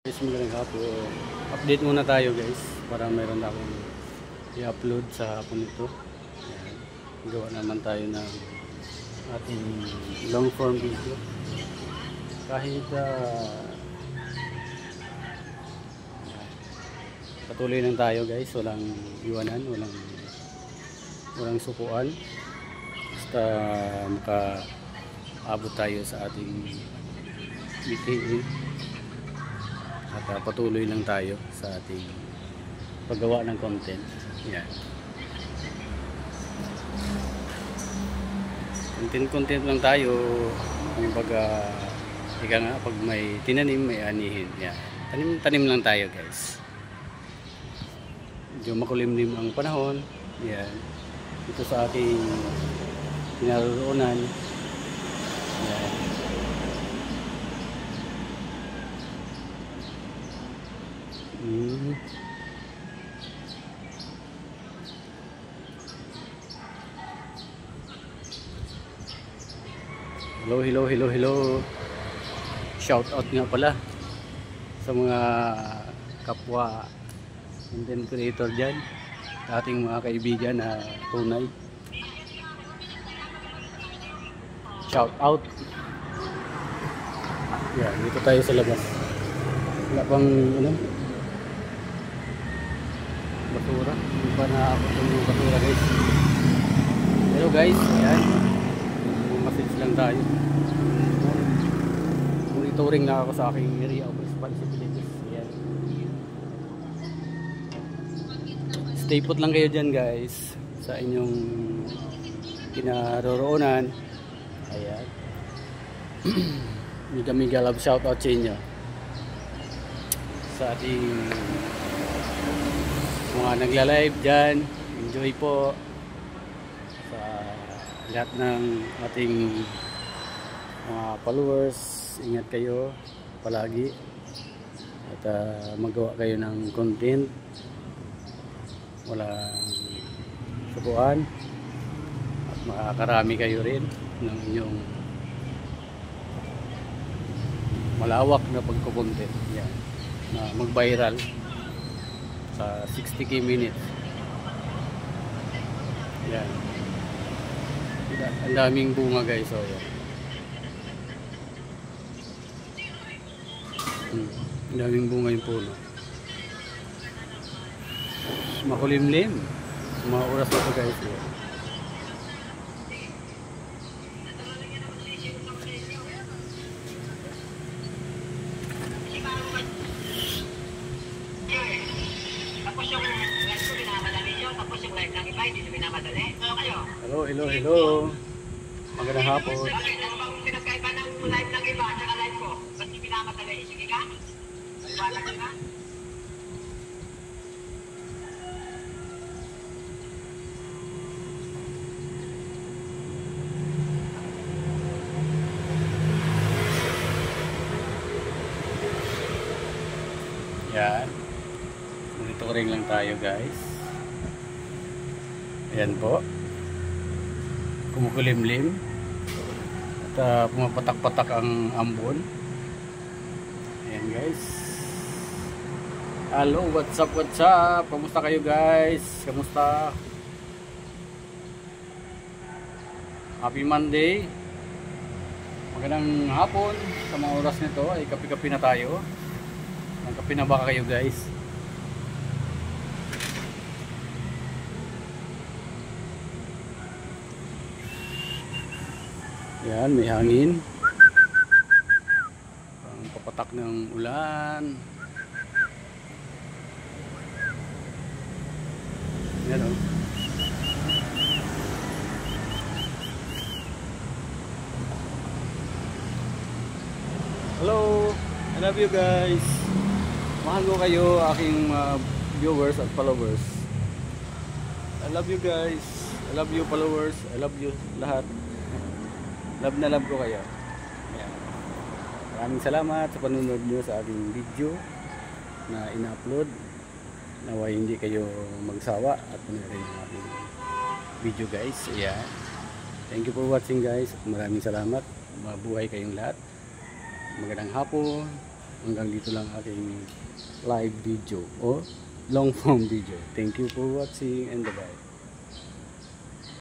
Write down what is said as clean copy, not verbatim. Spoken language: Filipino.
Guys, magandang hapon. Update muna tayo guys para meron akong i-upload sa hapon ito. Ayan. Gawa naman tayo ng ating long form video. Kahit patuloy lang tayo guys, walang iwanan, walang sukuan. Basta makaabot tayo sa ating BTE. At patuloy lang tayo sa ating paggawa ng content. Yan. Content lang tayo. Ang ika nga, pag may tinanim, may anihin. Yan. Tanim lang tayo guys. Medyo makulimlim ang panahon. Yan. Ito sa ating pinaroroonan. Yan. Hello. Shout out nga pala sa mga kapwa content creator dyan, ating mga kaibigan na tunay. Shout out. Yan, dito tayo sa labas. Wala pang basura, hindi pa naabot yung basura guys. Hello guys, ayan, message lang tayo. Monitoring na ako sa aking area of responsibilities. Ayan. Stay put lang kayo dyan guys sa inyong kinaroroonan. Ayan. Miga love shout out sa inyo sa ating mga nagla-live dyan. Enjoy po sa lahat ng ating mga followers. Ingat kayo palagi at magawa kayo ng content, walang subuan, at makakarami kayo rin ng inyong malawak na pagko-content. Yan, na mag-viral sa 60k minutes. Yan. Ang daming bunga guys. So yan. Ang daming bunga yung puno. Makulimlim. Mga oras na ito guys. Yan. Hello. Magandang hapon. Pinagkaiba ng live ng iba at live ko. Ba't hindi pinamadali? Sige ka? Iwanan ka na? Yan. Monitoring lang tayo guys. Ayan po. Kumukulimlim at pumapatak-patak ang ambon. Ayan guys. Hello, what's up? Kamusta kayo guys? Kamusta? Happy Monday. Magandang hapon. Sa mga oras nito ay kape-kape na tayo. Ang kape na baka kayo guys? Yan, may hangin. Ang papatak ng ulan. Yan o. Hello, I love you guys. Mahal ko kayo, aking viewers at followers. I love you guys. I love you followers. I love you lahat. Love na love ko kayo. Ayan. Maraming salamat sa panunod nyo sa ating video na ina-upload. Naway hindi kayo magsawa at panoorin ang ating video guys. Ayan. Thank you for watching guys. Maraming salamat. Mabuhay kayong lahat. Magandang hapon. hanggang dito lang aking live video o long form video. Thank you for watching and bye-bye.